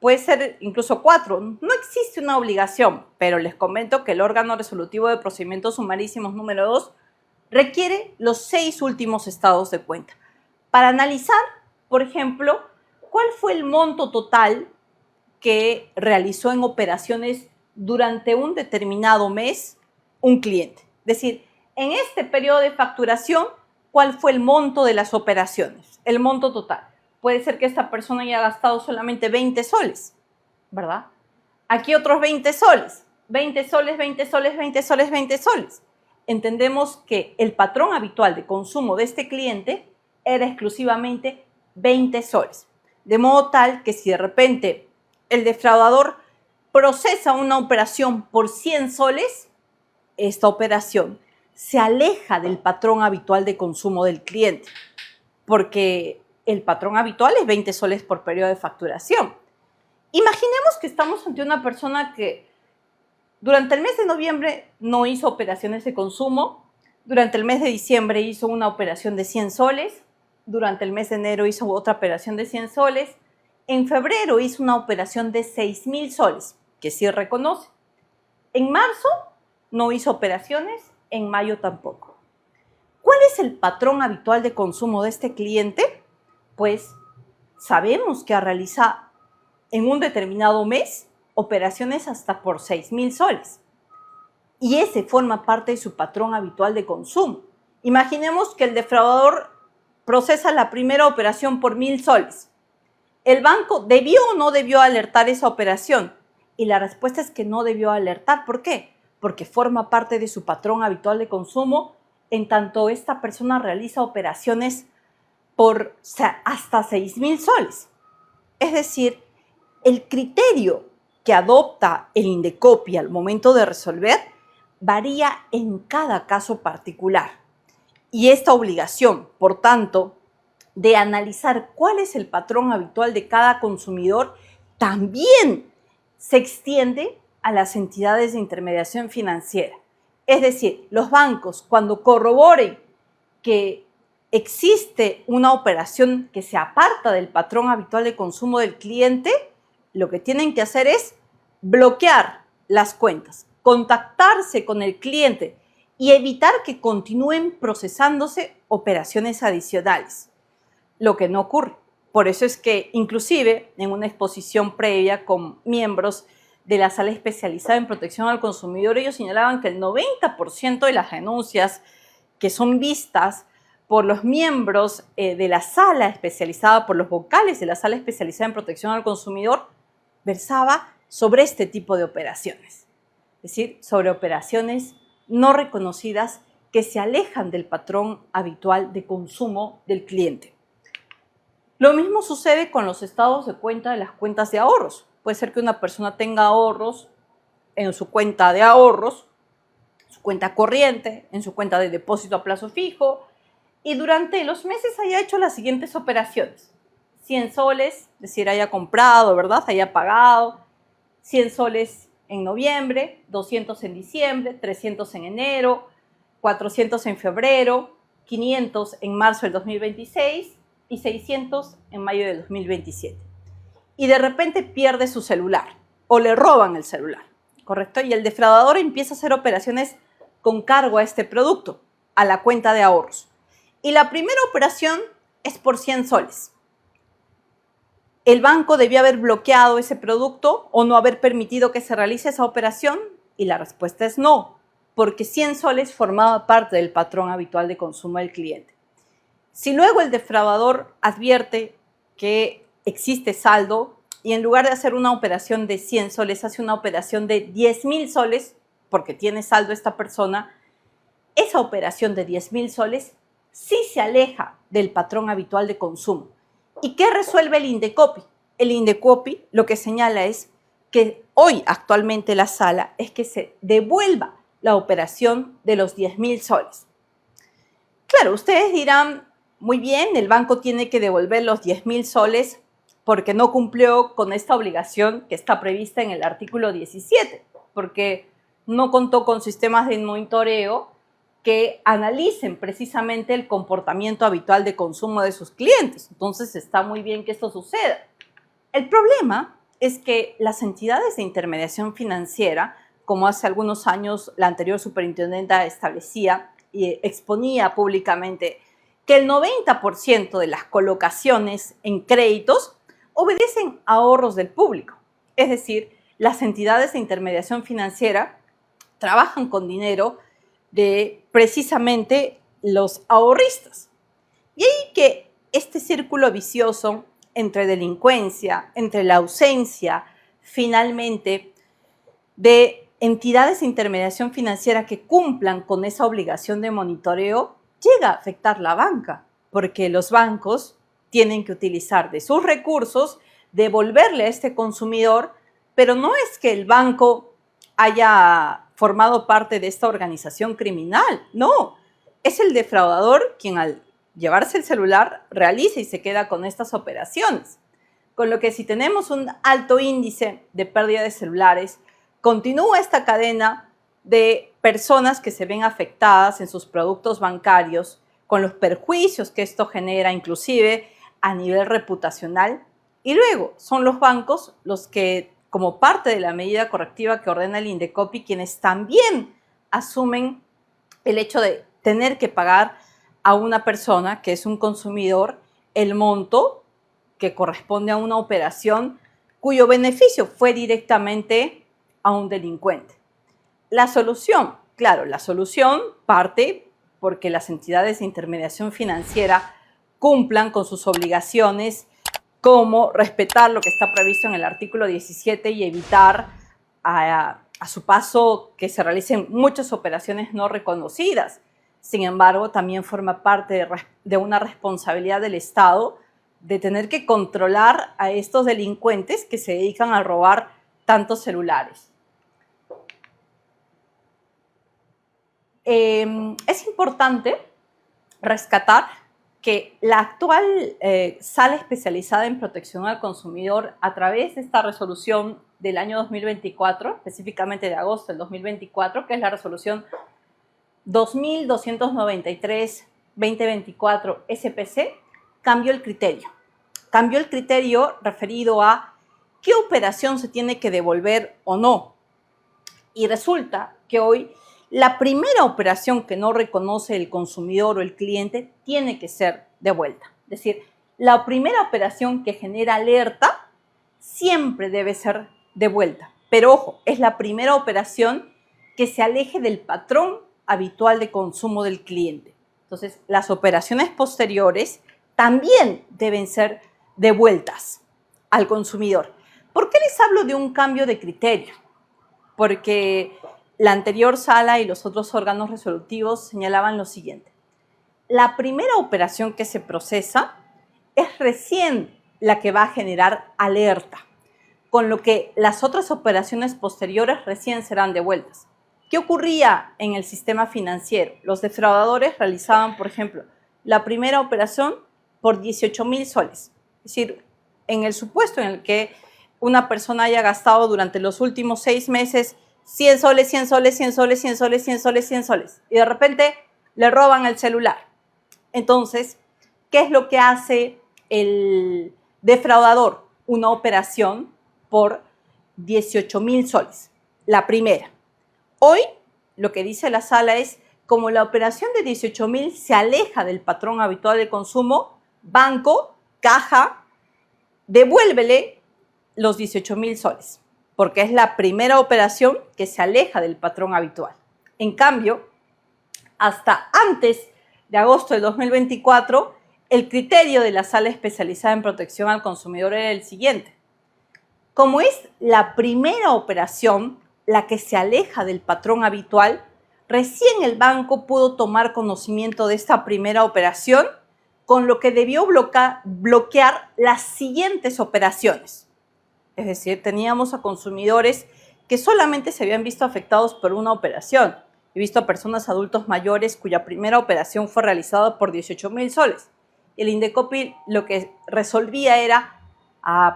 puede ser incluso 4. No existe una obligación, pero les comento que el órgano resolutivo de procedimientos sumarísimos número 2 requiere los 6 últimos estados de cuenta para analizar, por ejemplo, cuál fue el monto total que realizó en operaciones durante un determinado mes un cliente. Es decir, en este periodo de facturación, ¿cuál fue el monto de las operaciones? El monto total. Puede ser que esta persona haya gastado solamente 20 soles, ¿verdad? Aquí otros 20 soles. 20 soles, 20 soles, 20 soles, 20 soles. Entendemos que el patrón habitual de consumo de este cliente era exclusivamente 20 soles. De modo tal que si de repente el defraudador procesa una operación por 100 soles, esta operación se aleja del patrón habitual de consumo del cliente, porque el patrón habitual es 20 soles por periodo de facturación. Imaginemos que estamos ante una persona que durante el mes de noviembre no hizo operaciones de consumo, durante el mes de diciembre hizo una operación de 100 soles, durante el mes de enero hizo otra operación de 100 soles, en febrero hizo una operación de 6.000 soles, que sí reconoce. En marzo no hizo operaciones, en mayo tampoco. ¿Cuál es el patrón habitual de consumo de este cliente? Pues sabemos que realiza en un determinado mes operaciones hasta por 6.000 soles. Y ese forma parte de su patrón habitual de consumo. Imaginemos que el defraudador procesa la primera operación por 1.000 soles. ¿El banco debió o no debió alertar esa operación? Y la respuesta es que no debió alertar. ¿Por qué? Porque forma parte de su patrón habitual de consumo en tanto esta persona realiza operaciones por hasta 6.000 soles. Es decir, el criterio que adopta el Indecopi al momento de resolver varía en cada caso particular. Y esta obligación, por tanto, de analizar cuál es el patrón habitual de cada consumidor, también se extiende a las entidades de intermediación financiera. Es decir, los bancos, cuando corroboren que existe una operación que se aparta del patrón habitual de consumo del cliente, lo que tienen que hacer es bloquear las cuentas, contactarse con el cliente y evitar que continúen procesándose operaciones adicionales, lo que no ocurre. Por eso es que inclusive en una exposición previa con miembros de la sala especializada en protección al consumidor, ellos señalaban que el 90% de las denuncias que son vistas por los miembros de la sala especializada, por los vocales de la sala especializada en protección al consumidor, versaba sobre este tipo de operaciones. Es decir, sobre operaciones no reconocidas que se alejan del patrón habitual de consumo del cliente. Lo mismo sucede con los estados de cuenta de las cuentas de ahorros. Puede ser que una persona tenga ahorros en su cuenta de ahorros, su cuenta corriente, en su cuenta de depósito a plazo fijo, y durante los meses haya hecho las siguientes operaciones. 100 soles, es decir, haya comprado, ¿verdad? Haya pagado, 100 soles en noviembre, 200 en diciembre, 300 en enero, 400 en febrero, 500 en marzo del 2026 y 600 en mayo del 2027. Y de repente pierde su celular o le roban el celular, ¿correcto? Y el defraudador empieza a hacer operaciones con cargo a este producto, a la cuenta de ahorros. Y la primera operación es por 100 soles. ¿El banco debió haber bloqueado ese producto o no haber permitido que se realice esa operación? Y la respuesta es no, porque 100 soles formaba parte del patrón habitual de consumo del cliente. Si luego el defraudador advierte que existe saldo y en lugar de hacer una operación de 100 soles, hace una operación de 10.000 soles, porque tiene saldo esta persona, esa operación de 10.000 soles sí se aleja del patrón habitual de consumo. ¿Y qué resuelve el Indecopi? El Indecopi lo que señala es que hoy actualmente la sala es que se devuelva la operación de los 10.000 soles. Claro, ustedes dirán, muy bien, el banco tiene que devolver los 10.000 soles porque no cumplió con esta obligación que está prevista en el artículo 17, porque no contó con sistemas de monitoreo que analicen precisamente el comportamiento habitual de consumo de sus clientes. Entonces está muy bien que esto suceda. El problema es que las entidades de intermediación financiera, como hace algunos años la anterior superintendenta establecía y exponía públicamente, que el 90% de las colocaciones en créditos obedecen a ahorros del público. Es decir, las entidades de intermediación financiera trabajan con dinero de precisamente los ahorristas. Y ahí que este círculo vicioso entre delincuencia, entre la ausencia, finalmente, de entidades de intermediación financiera que cumplan con esa obligación de monitoreo, llega a afectar la banca, porque los bancos tienen que utilizar de sus recursos, devolverle a este consumidor, pero no es que el banco haya formado parte de esta organización criminal, no, es el defraudador quien al llevarse el celular realiza y se queda con estas operaciones. Con lo que si tenemos un alto índice de pérdida de celulares, continúa esta cadena de personas que se ven afectadas en sus productos bancarios con los perjuicios que esto genera, inclusive a nivel reputacional. Y luego son los bancos los que, como parte de la medida correctiva que ordena el Indecopi, quienes también asumen el hecho de tener que pagar a una persona que es un consumidor el monto que corresponde a una operación cuyo beneficio fue directamente a un delincuente. La solución, claro, la solución parte porque las entidades de intermediación financiera cumplan con sus obligaciones, como respetar lo que está previsto en el artículo 17 y evitar a su paso que se realicen muchas operaciones no reconocidas. Sin embargo, también forma parte de una responsabilidad del Estado de tener que controlar a estos delincuentes que se dedican a robar tantos celulares. Es importante rescatar que la actual sala especializada en protección al consumidor, a través de esta resolución del año 2024, específicamente de agosto del 2024, que es la resolución 2293-2024 SPC, cambió el criterio. Cambió el criterio referido a qué operación se tiene que devolver o no. Y resulta que hoy la primera operación que no reconoce el consumidor o el cliente tiene que ser devuelta. Es decir, la primera operación que genera alerta siempre debe ser devuelta. Pero ojo, es la primera operación que se aleje del patrón habitual de consumo del cliente. Entonces, las operaciones posteriores también deben ser devueltas al consumidor. ¿Por qué les hablo de un cambio de criterio? Porque la anterior sala y los otros órganos resolutivos señalaban lo siguiente. La primera operación que se procesa es recién la que va a generar alerta, con lo que las otras operaciones posteriores recién serán devueltas. ¿Qué ocurría en el sistema financiero? Los defraudadores realizaban, por ejemplo, la primera operación por 18,000 soles. Es decir, en el supuesto en el que una persona haya gastado durante los últimos 6 meses 100 soles, 100 soles, 100 soles, 100 soles, 100 soles, 100 soles, y de repente le roban el celular. Entonces, ¿qué es lo que hace el defraudador? Una operación por 18,000 soles, la primera. Hoy, lo que dice la sala es, como la operación de 18,000 se aleja del patrón habitual de consumo, banco, caja, devuélvele los 18,000 soles, porque es la primera operación que se aleja del patrón habitual. En cambio, hasta antes de agosto de 2024, el criterio de la sala especializada en protección al consumidor era el siguiente. Como es la primera operación la que se aleja del patrón habitual, recién el banco pudo tomar conocimiento de esta primera operación, con lo que debió bloquear las siguientes operaciones. Es decir, teníamos a consumidores que solamente se habían visto afectados por una operación. He visto a personas adultos mayores cuya primera operación fue realizada por 18,000 soles. El Indecopi lo que resolvía era,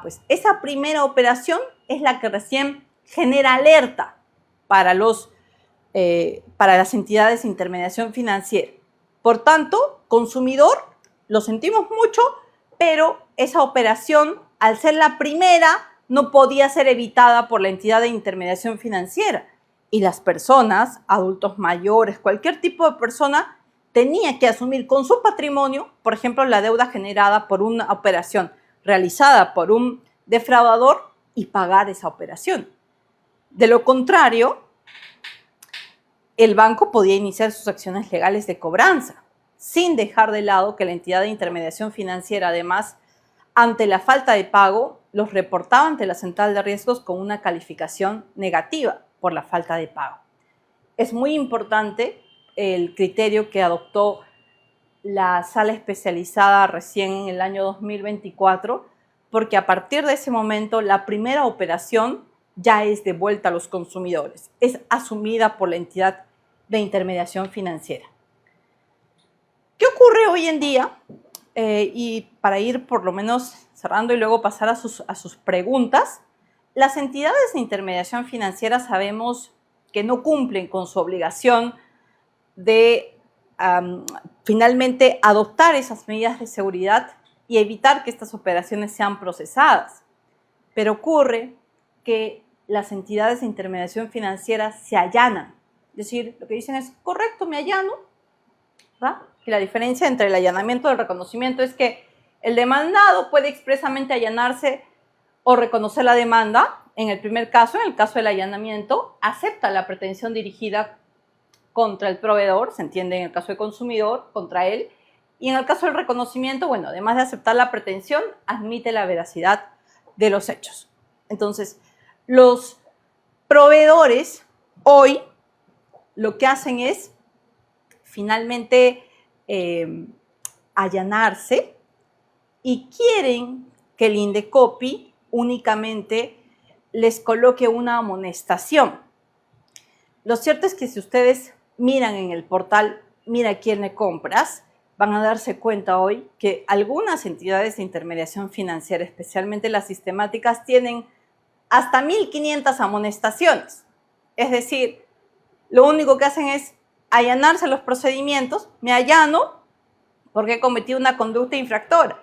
pues esa primera operación es la que recién genera alerta para las entidades de intermediación financiera. Por tanto, consumidor, lo sentimos mucho, pero esa operación, al ser la primera, no podía ser evitada por la entidad de intermediación financiera. Y las personas, adultos mayores, cualquier tipo de persona, tenía que asumir con su patrimonio, por ejemplo, la deuda generada por una operación realizada por un defraudador y pagar esa operación. De lo contrario, el banco podía iniciar sus acciones legales de cobranza, sin dejar de lado que la entidad de intermediación financiera, además, ante la falta de pago, los reportaba ante la central de riesgos con una calificación negativa por la falta de pago. Es muy importante el criterio que adoptó la sala especializada recién en el año 2024, porque a partir de ese momento la primera operación ya es devuelta a los consumidores, es asumida por la entidad de intermediación financiera. ¿Qué ocurre hoy en día? Y para ir por lo menos cerrando y luego pasar a sus preguntas, las entidades de intermediación financiera sabemos que no cumplen con su obligación de finalmente adoptar esas medidas de seguridad y evitar que estas operaciones sean procesadas. Pero ocurre que las entidades de intermediación financiera se allanan. Es decir, lo que dicen es, correcto, me allano, ¿verdad? Y la diferencia entre el allanamiento y el reconocimiento es que el demandado puede expresamente allanarse o reconocer la demanda. En el primer caso, en el caso del allanamiento, acepta la pretensión dirigida contra el proveedor, se entiende en el caso del consumidor, contra él. Y en el caso del reconocimiento, bueno, además de aceptar la pretensión, admite la veracidad de los hechos. Entonces, los proveedores hoy lo que hacen es finalmente allanarse y quieren que el Indecopi únicamente les coloque una amonestación. Lo cierto es que si ustedes miran en el portal Mira quién le compras, van a darse cuenta hoy que algunas entidades de intermediación financiera, especialmente las sistemáticas, tienen hasta 1.500 amonestaciones. Es decir, lo único que hacen es allanarse los procedimientos, me allano porque he cometido una conducta infractora.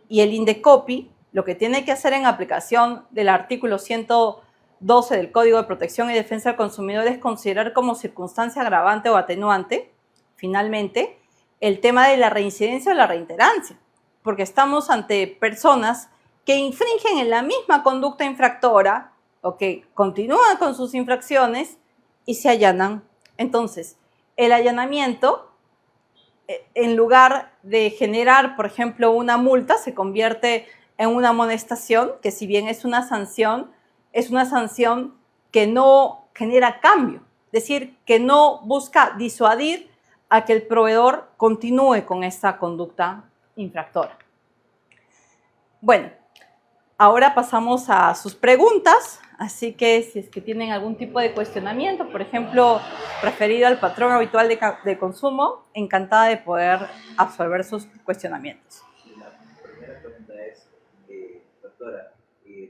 Y el Indecopi lo que tiene que hacer en aplicación del artículo 112 del Código de Protección y Defensa del Consumidor es considerar como circunstancia agravante o atenuante, finalmente, el tema de la reincidencia o la reiterancia, porque estamos ante personas que infringen en la misma conducta infractora o que continúan con sus infracciones y se allanan. Entonces, el allanamiento, en lugar de generar, por ejemplo, una multa, se convierte en una amonestación, que si bien es una sanción que no genera cambio, es decir, que no busca disuadir a que el proveedor continúe con esta conducta infractora. Bueno, ahora pasamos a sus preguntas, así que si es que tienen algún tipo de cuestionamiento, por ejemplo, referido al patrón habitual de consumo, encantada de poder absorber sus cuestionamientos. La primera pregunta es, doctora,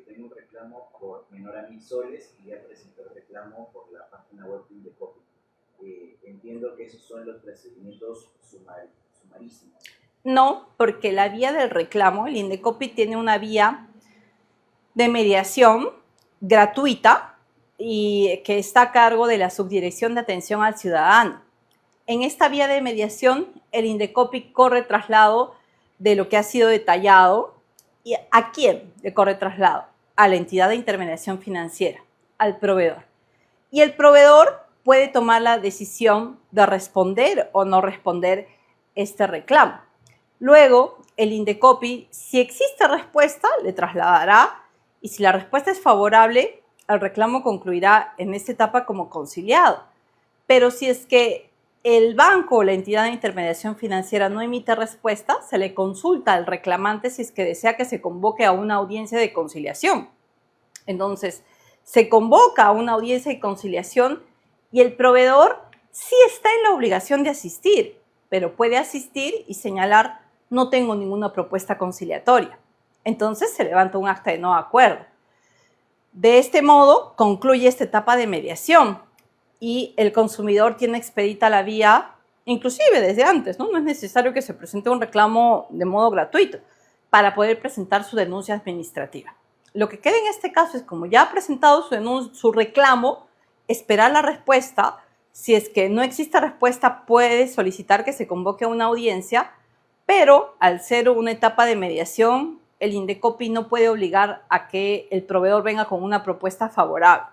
tengo un reclamo por menor a 1.000 soles y ya presenté el reclamo por la página web de Indecopi. Entiendo que esos son los procedimientos sumarísimos. No, porque la vía del reclamo, el Indecopi tiene una vía de mediación gratuita y que está a cargo de la Subdirección de Atención al Ciudadano. En esta vía de mediación, el Indecopi corre traslado de lo que ha sido detallado. ¿Y a quién le corre traslado? A la entidad de intermediación financiera, al proveedor. Y el proveedor puede tomar la decisión de responder o no responder este reclamo. Luego, el Indecopi, si existe respuesta, le trasladará y si la respuesta es favorable, el reclamo concluirá en esta etapa como conciliado. Pero si es que el banco o la entidad de intermediación financiera no emite respuesta, se le consulta al reclamante si es que desea que se convoque a una audiencia de conciliación. Entonces, se convoca a una audiencia de conciliación y el proveedor sí está en la obligación de asistir, pero puede asistir y señalar, no tengo ninguna propuesta conciliatoria. Entonces, se levanta un acta de no acuerdo. De este modo, concluye esta etapa de mediación y el consumidor tiene expedita la vía, inclusive desde antes, ¿no? No es necesario que se presente un reclamo de modo gratuito para poder presentar su denuncia administrativa. Lo que queda en este caso es, como ya ha presentado su reclamo, esperar la respuesta. Si es que no existe respuesta, puede solicitar que se convoque a una audiencia, pero al ser una etapa de mediación, el Indecopi no puede obligar a que el proveedor venga con una propuesta favorable.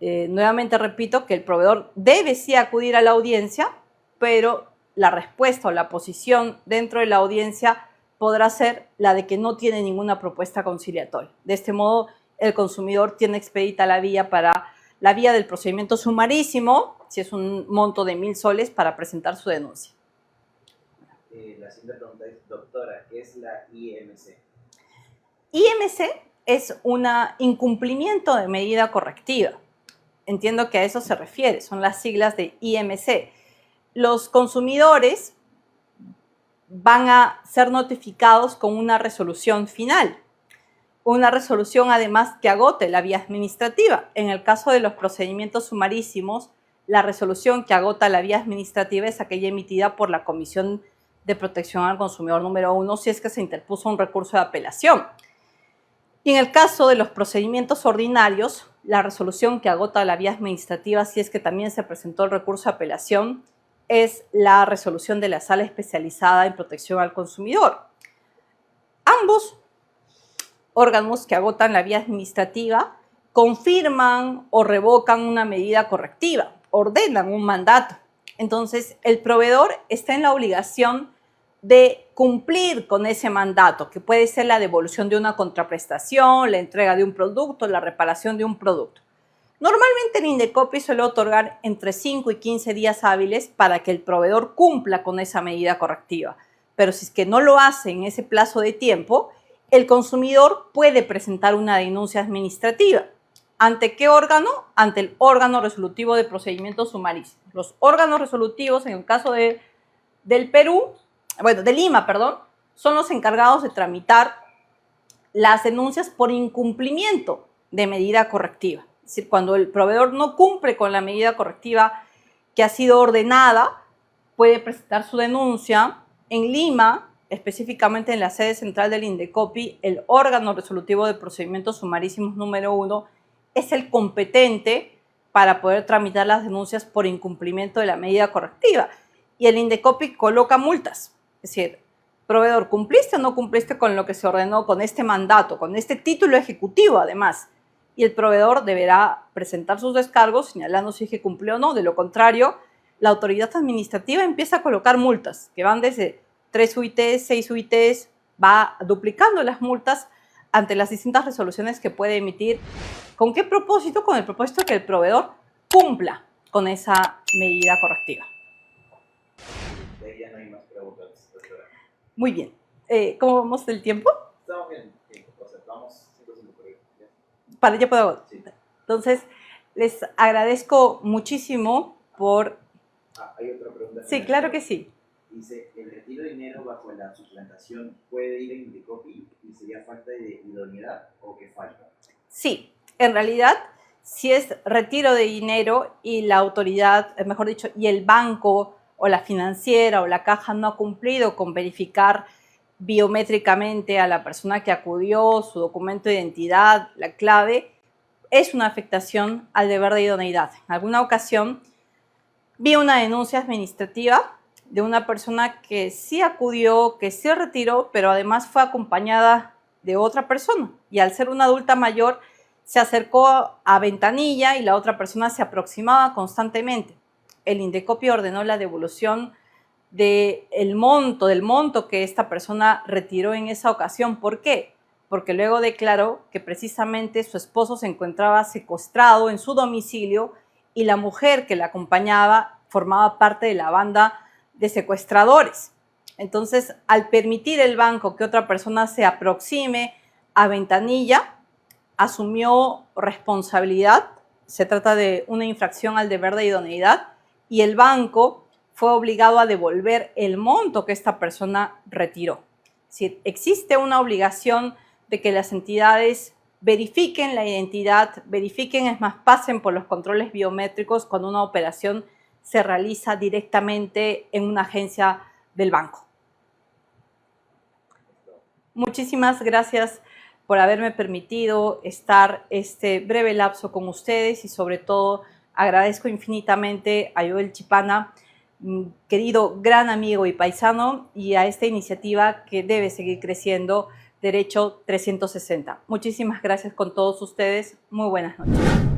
Nuevamente repito que el proveedor debe sí acudir a la audiencia, pero la respuesta o la posición dentro de la audiencia podrá ser la de que no tiene ninguna propuesta conciliatoria. De este modo, el consumidor tiene expedita la vía del procedimiento sumarísimo, si es un monto de 1.000 soles, para presentar su denuncia. La siguiente pregunta es, doctora, ¿qué es la IMC? IMC es un incumplimiento de medida correctiva. Entiendo que a eso se refiere, son las siglas de IMC. Los consumidores van a ser notificados con una resolución final. Una resolución además que agote la vía administrativa. En el caso de los procedimientos sumarísimos, la resolución que agota la vía administrativa es aquella emitida por la Comisión de Protección al Consumidor número 1 si es que se interpuso un recurso de apelación. Y en el caso de los procedimientos ordinarios, la resolución que agota la vía administrativa si es que también se presentó el recurso de apelación es la resolución de la Sala Especializada en Protección al Consumidor. Ambos órganos que agotan la vía administrativa confirman o revocan una medida correctiva, ordenan un mandato. Entonces, el proveedor está en la obligación de cumplir con ese mandato, que puede ser la devolución de una contraprestación, la entrega de un producto, la reparación de un producto. Normalmente el Indecopi suele otorgar entre 5 y 15 días hábiles para que el proveedor cumpla con esa medida correctiva. Pero si es que no lo hace en ese plazo de tiempo, el consumidor puede presentar una denuncia administrativa. ¿Ante qué órgano? Ante el órgano resolutivo de procedimientos sumarísimos. Los órganos resolutivos, en el caso de Lima, son los encargados de tramitar las denuncias por incumplimiento de medida correctiva. Es decir, cuando el proveedor no cumple con la medida correctiva que ha sido ordenada, puede presentar su denuncia. En Lima, específicamente en la sede central del Indecopi, el órgano resolutivo de procedimientos sumarísimos número 1 es el competente para poder tramitar las denuncias por incumplimiento de la medida correctiva. Y el Indecopi coloca multas. Es decir, proveedor, ¿cumpliste o no cumpliste con lo que se ordenó, con este mandato, con este título ejecutivo además? Y el proveedor deberá presentar sus descargos señalando si es que cumplió o no. De lo contrario, la autoridad administrativa empieza a colocar multas que van desde 3 UITs, 6 UITs, va duplicando las multas ante las distintas resoluciones que puede emitir. ¿Con qué propósito? Con el propósito de que el proveedor cumpla con esa medida correctiva. De ahí ya no hay más preguntas, doctora. Muy bien. ¿Cómo vamos del tiempo? Estamos bien, o sea, vamos 5 por ahí. Ya puedo. Sí. Entonces, les agradezco muchísimo por... hay otra pregunta. Sí, claro que sí. Dice, ¿el retiro de dinero bajo la suplantación puede ir en Indecopi y sería falta de idoneidad o qué falta? Sí, en realidad, si es retiro de dinero y la autoridad, mejor dicho, y el banco o la financiera o la caja no ha cumplido con verificar biométricamente a la persona que acudió, su documento de identidad, la clave, es una afectación al deber de idoneidad. En alguna ocasión vi una denuncia administrativa de una persona que sí acudió, que sí retiró, pero además fue acompañada de otra persona. Y al ser una adulta mayor, se acercó a ventanilla y la otra persona se aproximaba constantemente. El Indecopi ordenó la devolución del monto que esta persona retiró en esa ocasión. ¿Por qué? Porque luego declaró que precisamente su esposo se encontraba secuestrado en su domicilio y la mujer que la acompañaba formaba parte de la banda de secuestradores. Entonces, al permitir el banco que otra persona se aproxime a ventanilla, asumió responsabilidad. Se trata de una infracción al deber de idoneidad y el banco fue obligado a devolver el monto que esta persona retiró. Es decir, existe una obligación de que las entidades verifiquen la identidad, es más, pasen por los controles biométricos cuando una operación se realiza directamente en una agencia del banco. Muchísimas gracias por haberme permitido estar este breve lapso con ustedes y sobre todo agradezco infinitamente a Joel Chipana, querido gran amigo y paisano, y a esta iniciativa que debe seguir creciendo, Derecho 360. Muchísimas gracias con todos ustedes. Muy buenas noches.